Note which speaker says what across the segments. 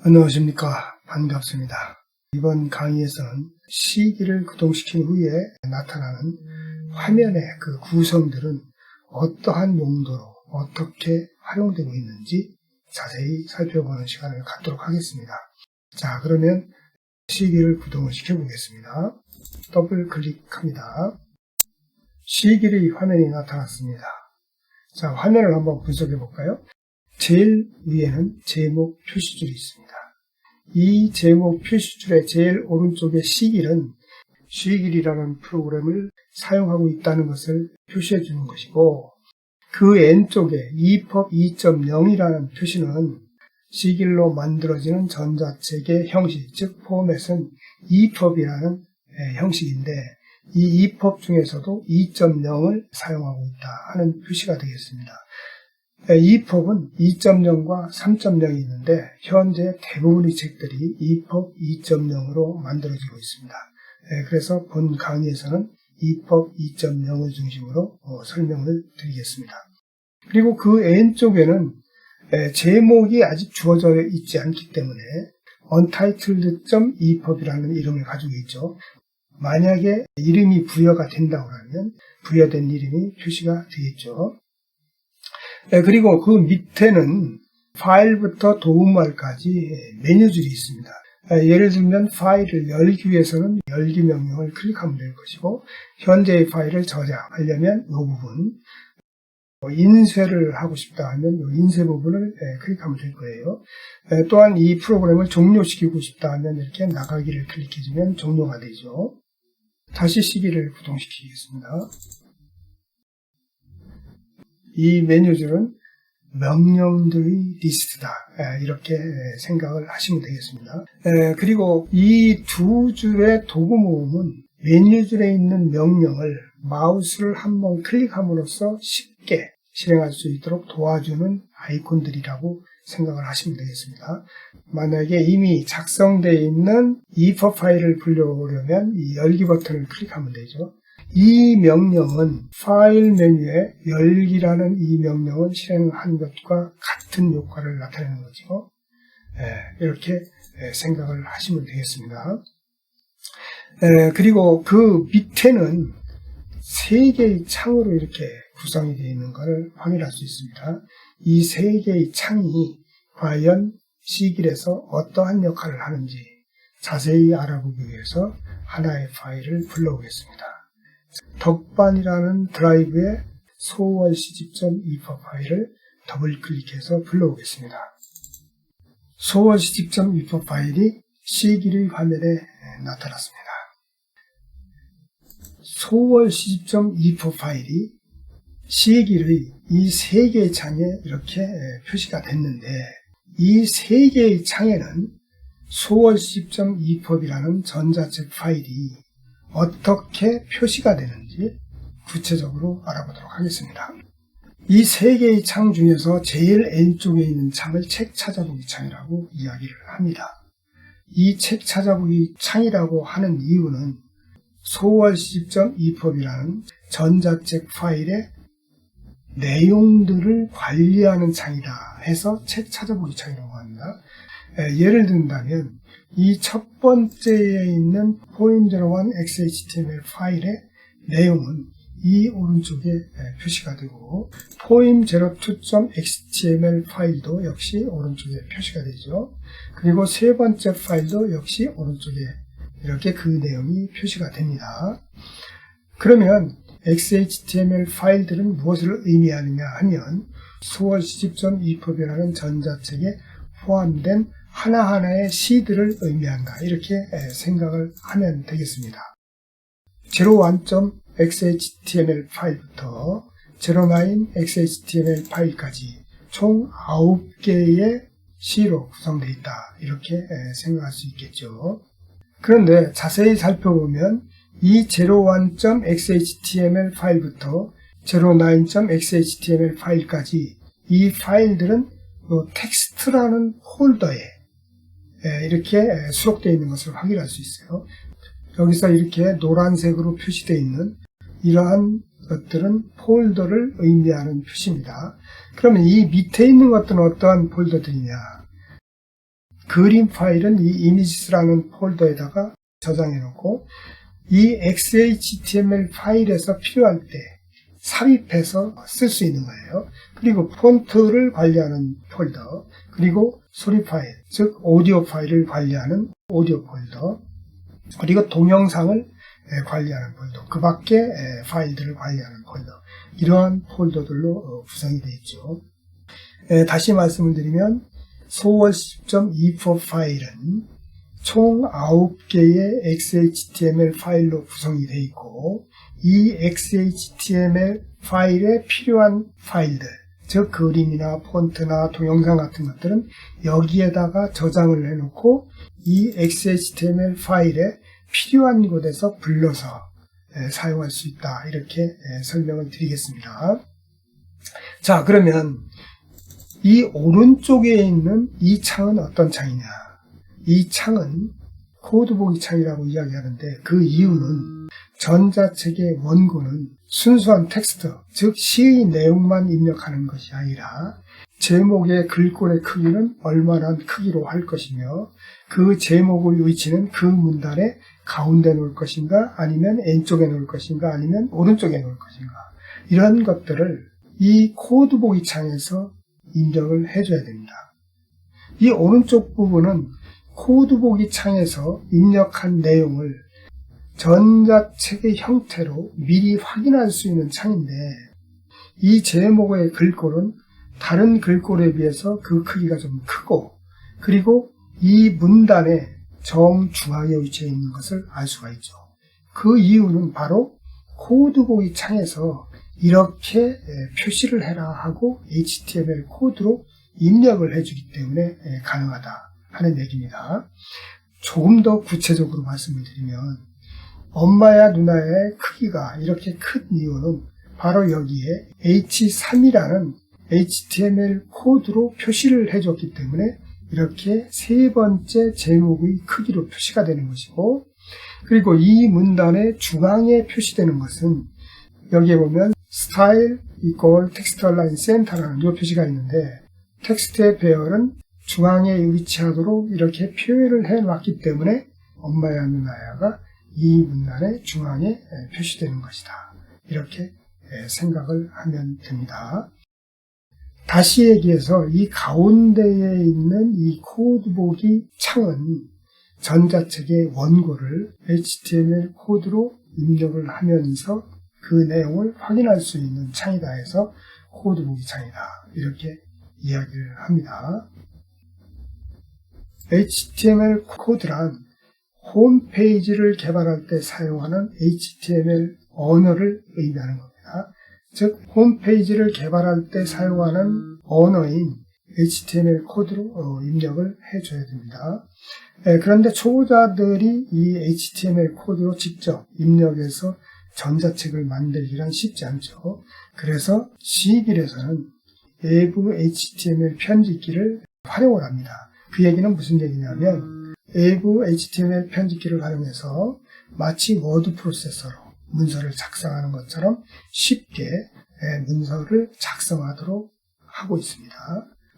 Speaker 1: 안녕하십니까. 반갑습니다. 이번 강의에서는 시기를 구동시킨 후에 나타나는 화면의 그 구성들은 어떠한 용도로 어떻게 활용되고 있는지 자세히 살펴보는 시간을 갖도록 하겠습니다. 자, 그러면 시기를 구동을 시켜보겠습니다. 더블 클릭합니다. 시기의 화면이 나타났습니다. 자, 화면을 한번 분석해 볼까요? 제일 위에는 제목 표시줄이 있습니다. 이 제목 표시줄의 제일 오른쪽에 시길은 시길이라는 프로그램을 사용하고 있다는 것을 표시해 주는 것이고, 그 왼쪽에 EPUB 2.0이라는 표시는 시길로 만들어지는 전자책의 형식, 즉 포맷은 EPUB이라는 형식인데, 이 EPUB 중에서도 2.0을 사용하고 있다 하는 표시가 되겠습니다. EPUB은 2.0과 3.0이 있는데 현재 대부분의 책들이 EPUB 2.0으로 만들어지고 있습니다. 그래서 본 강의에서는 EPUB 2.0을 중심으로 설명을 드리겠습니다. 그리고 그 왼쪽에는 제목이 아직 주어져 있지 않기 때문에 untitled.epub이라는 이름을 가지고 있죠. 만약에 이름이 부여가 된다고 하면 부여된 이름이 표시가 되겠죠. 그리고 그 밑에는 파일부터 도움말까지 메뉴줄이 있습니다. 예를 들면 파일을 열기 위해서는 열기 명령을 클릭하면 될 것이고, 현재의 파일을 저장하려면 이 부분, 인쇄를 하고 싶다 하면 이 인쇄 부분을 클릭하면 될 거예요. 또한 이 프로그램을 종료시키고 싶다 하면 이렇게 나가기를 클릭해주면 종료가 되죠. 다시 시기를 구동시키겠습니다. 이 메뉴줄은 명령들의 리스트다, 이렇게 생각을 하시면 되겠습니다. 그리고 이 두 줄의 도구 모음은 메뉴줄에 있는 명령을 마우스를 한번 클릭함으로써 쉽게 실행할 수 있도록 도와주는 아이콘들이라고 생각을 하시면 되겠습니다. 만약에 이미 작성되어 있는 EPUB 파일을 불러오려면 이 열기 버튼을 클릭하면 되죠. 이 명령은 파일 메뉴에 열기라는 이 명령을 실행한 것과 같은 효과를 나타내는 거죠. 이렇게 생각을 하시면 되겠습니다. 그리고 그 밑에는 세 개의 창으로 이렇게 구성이 되어 있는 것을 확인할 수 있습니다. 이 세 개의 창이 과연 시길에서 어떠한 역할을 하는지 자세히 알아보기 위해서 하나의 파일을 불러오겠습니다. 덕반이라는 드라이브의 소월 시집.epub 파일을 더블 클릭해서 불러오겠습니다. 소월 시집.epub 파일이 시길의 화면에 나타났습니다. 소월 시집.epub 파일이 시길의 이 세 개의 창에 이렇게 표시가 됐는데, 이 세 개의 창에는 소월 시집.epub이라는 전자책 파일이 어떻게 표시가 되는지 구체적으로 알아보도록 하겠습니다. 이 세 개의 창 중에서 제일 왼쪽에 있는 창을 책 찾아보기 창이라고 이야기를 합니다. 이 책 찾아보기 창이라고 하는 이유는 소월 시집.epub이라는 전자책 파일의 내용들을 관리하는 창이다 해서 책 찾아보기 창이라고 합니다. 예를 든다면 이 첫 번째에 있는 poem01xhtml 파일의 내용은 이 오른쪽에 표시가 되고, poem02.html 파일도 역시 오른쪽에 표시가 되죠. 그리고 세 번째 파일도 역시 오른쪽에 이렇게 그 내용이 표시가 됩니다. 그러면 XHTML 파일들은 무엇을 의미하느냐 하면 소월 시집.epub이라는 전자책에 포함된 하나하나의 시들을 의미한다, 이렇게 생각을 하면 되겠습니다. 01.xhtml 파일부터 09.xhtml 파일까지 총 9개의 C로 구성되어 있다, 이렇게 생각할 수 있겠죠. 그런데 자세히 살펴보면 이 01.xhtml 파일부터 09.xhtml 파일까지 이 파일들은 텍스트라는 폴더에 이렇게 수록되어 있는 것을 확인할 수 있어요. 여기서 이렇게 노란색으로 표시되어 있는 이러한 것들은 폴더를 의미하는 표시입니다. 그러면 이 밑에 있는 것들은 어떠한 폴더들이냐? 그림 파일은 이 images라는 폴더에다가 저장해 놓고 이 XHTML 파일에서 필요할 때 삽입해서 쓸 수 있는 거예요. 그리고 폰트를 관리하는 폴더, 그리고 소리 파일, 즉 오디오 파일을 관리하는 오디오 폴더, 그리고 동영상을 관리하는 폴더, 그 밖에 파일들을 관리하는 폴더, 이러한 폴더들로 구성이 되어 있죠. 다시 말씀을 드리면 소월 10.24 파일은 총 9개의 XHTML 파일로 구성이 되어 있고, 이 XHTML 파일에 필요한 파일들, 즉 그림이나 폰트나 동영상 같은 것들은 여기에다가 저장을 해놓고 이 XHTML 파일에 필요한 곳에서 불러서 사용할 수 있다, 이렇게 설명을 드리겠습니다. 자, 그러면 이 오른쪽에 있는 이 창은 어떤 창이냐? 이 창은 코드 보기 창이라고 이야기하는데, 그 이유는 전자책의 원고는 순수한 텍스트, 즉 시의 내용만 입력하는 것이 아니라 제목의 글꼴의 크기는 얼마나 크기로 할 것이며, 그 제목의 위치는 그 문단의 가운데 놓을 것인가, 아니면 왼쪽에 놓을 것인가, 아니면 오른쪽에 놓을 것인가, 이런 것들을 이 코드 보기 창에서 입력을 해줘야 됩니다. 이 오른쪽 부분은 코드 보기 창에서 입력한 내용을 전자책의 형태로 미리 확인할 수 있는 창인데, 이 제목의 글꼴은 다른 글꼴에 비해서 그 크기가 좀 크고, 그리고 이 문단의 정중앙에 위치해 있는 것을 알 수가 있죠. 그 이유는 바로 코드 보기 창에서 이렇게 표시를 해라 하고 HTML 코드로 입력을 해주기 때문에 가능하다 하는 얘기입니다. 조금 더 구체적으로 말씀을 드리면, 엄마야 누나의 크기가 이렇게 큰 이유는 바로 여기에 H3이라는 HTML 코드로 표시를 해줬기 때문에 이렇게 세 번째 제목의 크기로 표시가 되는 것이고, 그리고 이 문단의 중앙에 표시되는 것은 여기에 보면 Style equal text align center라는 이 표시가 있는데, 텍스트의 배열은 중앙에 위치하도록 이렇게 표현을 해놨기 때문에 엄마야 누나야가 이 문단의 중앙에 표시되는 것이다, 이렇게 생각을 하면 됩니다. 다시 얘기해서 이 가운데에 있는 이 코드 보기 창은 전자책의 원고를 HTML 코드로 입력을 하면서 그 내용을 확인할 수 있는 창이다 해서 코드 보기 창이다, 이렇게 이야기를 합니다. HTML 코드란 홈페이지를 개발할 때 사용하는 HTML 언어를 의미하는 겁니다. 즉, 홈페이지를 개발할 때 사용하는 언어인 HTML 코드로 입력을 해줘야 됩니다. 그런데 초보자들이 이 HTML 코드로 직접 입력해서 전자책을 만들기란 쉽지 않죠. 그래서 C1에서는 외부 HTML 편집기를 활용을 합니다. 그 얘기는 무슨 얘기냐면, 외부 HTML 편집기를 활용해서 마치 워드 프로세서로 문서를 작성하는 것처럼 쉽게 문서를 작성하도록 하고 있습니다.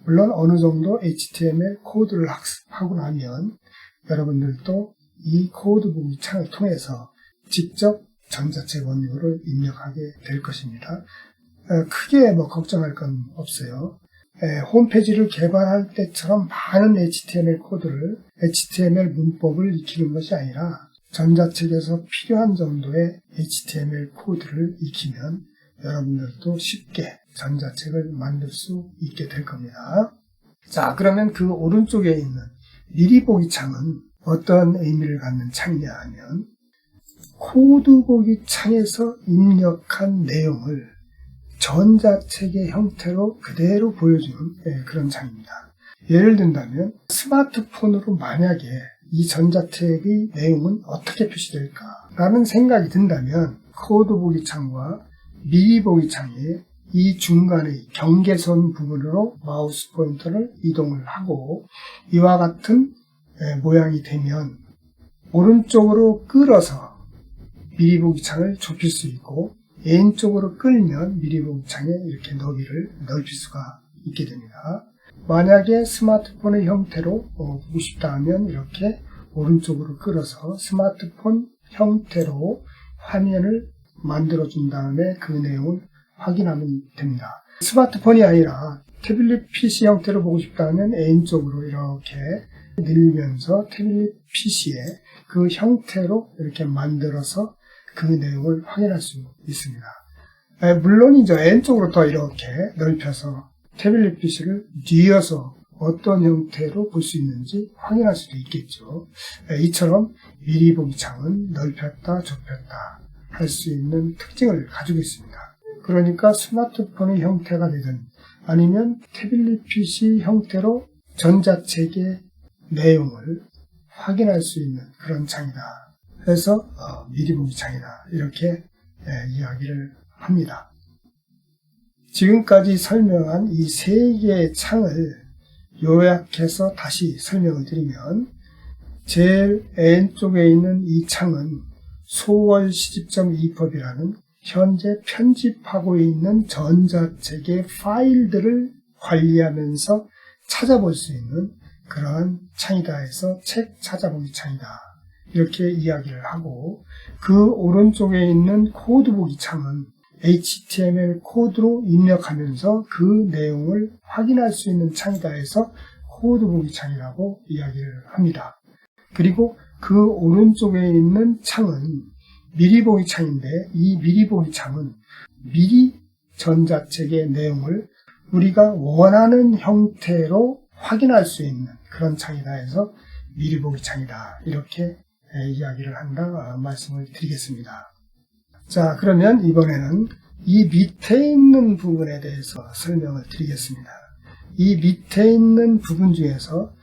Speaker 1: 물론 어느 정도 HTML 코드를 학습하고 나면 여러분들도 이 코드 보기 창을 통해서 직접 전자책 원고를 입력하게 될 것입니다. 크게 걱정할 건 없어요. 홈페이지를 개발할 때처럼 많은 HTML 코드를, HTML 문법을 익히는 것이 아니라 전자책에서 필요한 정도의 HTML 코드를 익히면 여러분들도 쉽게 전자책을 만들 수 있게 될 겁니다. 자, 그러면 그 오른쪽에 있는 미리 보기 창은 어떤 의미를 갖는 창이냐 하면, 코드 보기 창에서 입력한 내용을 전자책의 형태로 그대로 보여주는 그런 창입니다. 예를 든다면 스마트폰으로 만약에 이 전자책의 내용은 어떻게 표시될까 라는 생각이 든다면, 코드 보기 창과 미리 보기 창에 이 중간의 경계선 부분으로 마우스 포인터를 이동을 하고 이와 같은 모양이 되면 오른쪽으로 끌어서 미리 보기 창을 좁힐 수 있고, 왼쪽으로 끌면 미리 보기 창의 이렇게 너비를 넓힐 수가 있게 됩니다. 만약에 스마트폰의 형태로 보고 싶다 하면 이렇게 오른쪽으로 끌어서 스마트폰 형태로 화면을 만들어준 다음에 그 내용을 확인하면 됩니다. 스마트폰이 아니라 태블릿 PC 형태로 보고 싶다 하면 N쪽으로 이렇게 늘리면서 태블릿 PC의 그 형태로 이렇게 만들어서 그 내용을 확인할 수 있습니다. 물론이죠. N쪽으로 더 이렇게 넓혀서 태블릿 PC를 뉘어서 어떤 형태로 볼 수 있는지 확인할 수도 있겠죠. 이처럼 미리 보기 창은 넓혔다 좁혔다 할 수 있는 특징을 가지고 있습니다. 그러니까 스마트폰의 형태가 되든 아니면 태블릿 PC 형태로 전자책의 내용을 확인할 수 있는 그런 창이다. 그래서 미리 보기 창이다. 이렇게 이야기를 합니다. 지금까지 설명한 이 세 개의 창을 요약해서 다시 설명을 드리면 제일 N쪽에 있는 이 창은 소월 시집점 이법이라는 현재 편집하고 있는 전자책의 파일들을 관리하면서 찾아볼 수 있는 그러한 창이다 해서 책 찾아보기 창이다. 이렇게 이야기를 하고 그 오른쪽에 있는 코드 보기 창은 HTML 코드로 입력하면서 그 내용을 확인할 수 있는 창이다 해서 코드 보기 창이라고 이야기를 합니다. 그리고 그 오른쪽에 있는 창은 미리 보기 창인데 이 미리 보기 창은 미리 전자책의 내용을 우리가 원하는 형태로 확인할 수 있는 그런 창이다 해서 미리 보기 창이다. 이렇게 이야기를 한다 말씀을 드리겠습니다. 자, 그러면 이번에는 이 밑에 있는 부분에 대해서 설명을 드리겠습니다. 이 밑에 있는 부분 중에서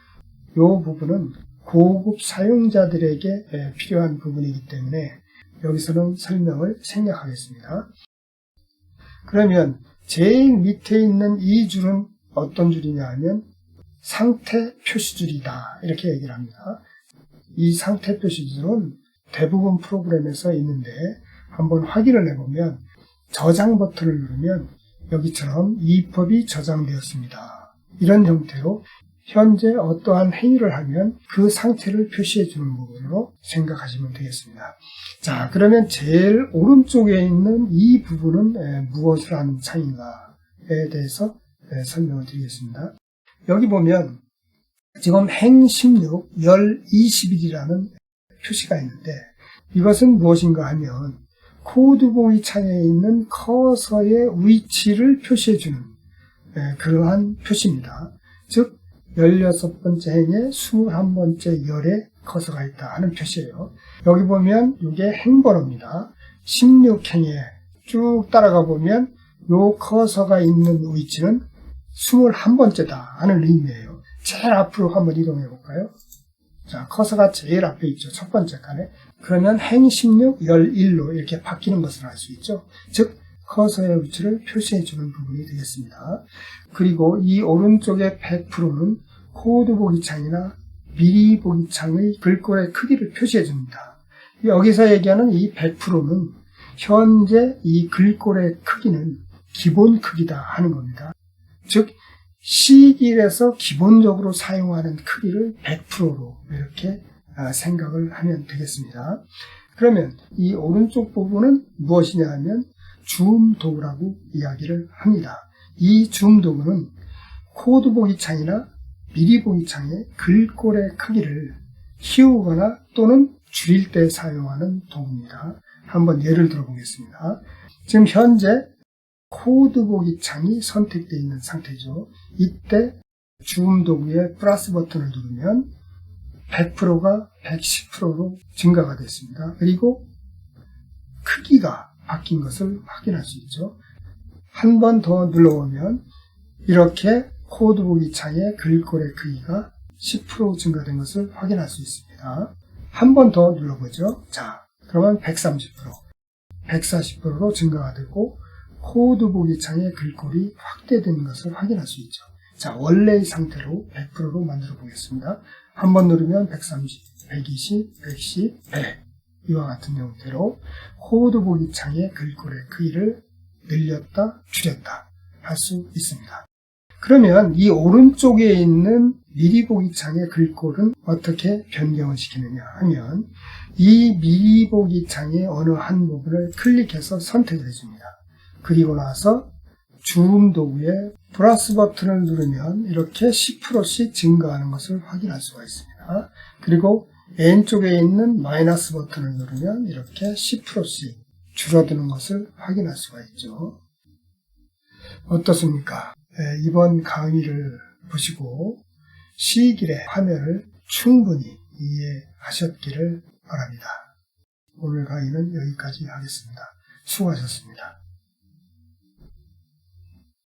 Speaker 1: 이 부분은 고급 사용자들에게 필요한 부분이기 때문에 여기서는 설명을 생략하겠습니다. 그러면 제일 밑에 있는 이 줄은 어떤 줄이냐 하면 상태 표시줄이다. 이렇게 얘기를 합니다. 이 상태 표시줄은 대부분 프로그램에서 있는데 한번 확인을 해보면 저장 버튼을 누르면 여기처럼 이법이 저장되었습니다. 이런 형태로 현재 어떠한 행위를 하면 그 상태를 표시해 주는 부분으로 생각하시면 되겠습니다. 자, 그러면 제일 오른쪽에 있는 이 부분은 무엇을 하는 창인가에 대해서 설명을 드리겠습니다. 여기 보면 지금 행 16, 열 20일이라는 표시가 있는데 이것은 무엇인가 하면 코드 보기 창에 있는 커서의 위치를 표시해주는 그러한 표시입니다. 즉 16번째 행에 21번째 열에 커서가 있다 하는 표시예요. 여기 보면 이게 행번호입니다. 16행에 쭉 따라가 보면 이 커서가 있는 위치는 21번째다 하는 의미예요. 제일 앞으로 한번 이동해 볼까요? 자, 커서가 제일 앞에 있죠. 첫 번째 칸에. 그러면 행 16, 열 1로 이렇게 바뀌는 것을 알 수 있죠. 즉, 커서의 위치를 표시해 주는 부분이 되겠습니다. 그리고 이 오른쪽의 100%는 코드 보기 창이나 미리 보기 창의 글꼴의 크기를 표시해 줍니다. 여기서 얘기하는 이 100%는 현재 이 글꼴의 크기는 기본 크기다 하는 겁니다. 즉, C1에서 기본적으로 사용하는 크기를 100%로 이렇게 생각을 하면 되겠습니다. 그러면 이 오른쪽 부분은 무엇이냐 하면 줌 도구라고 이야기를 합니다. 이 줌 도구는 코드 보기 창이나 미리 보기 창의 글꼴의 크기를 키우거나 또는 줄일 때 사용하는 도구입니다. 한번 예를 들어 보겠습니다. 지금 현재 코드 보기 창이 선택되어 있는 상태죠. 이때 줌 도구의 플러스 버튼을 누르면 100%가 110%로 증가가 됐습니다. 그리고 크기가 바뀐 것을 확인할 수 있죠. 한 번 더 눌러보면 이렇게 코드 보기 창의 글꼴의 크기가 10% 증가된 것을 확인할 수 있습니다. 한 번 더 눌러보죠. 자, 그러면 130%, 140%로 증가가 되고 코드 보기 창의 글꼴이 확대되는 것을 확인할 수 있죠. 자, 원래의 상태로 100%로 만들어 보겠습니다. 한 번 누르면 130, 120, 110, 100 이와 같은 형태로 코드 보기 창의 글꼴의 크기를 늘렸다, 줄였다 할 수 있습니다. 그러면 이 오른쪽에 있는 미리 보기 창의 글꼴은 어떻게 변경을 시키느냐 하면 이 미리 보기 창의 어느 한 부분을 클릭해서 선택을 해줍니다. 그리고 나서 줌 도구에 플러스 버튼을 누르면 이렇게 10%씩 증가하는 것을 확인할 수가 있습니다. 그리고 왼쪽에 있는 마이너스 버튼을 누르면 이렇게 10%씩 줄어드는 것을 확인할 수가 있죠. 어떻습니까? 이번 강의를 보시고 시길의 화면을 충분히 이해하셨기를 바랍니다. 오늘 강의는 여기까지 하겠습니다. 수고하셨습니다.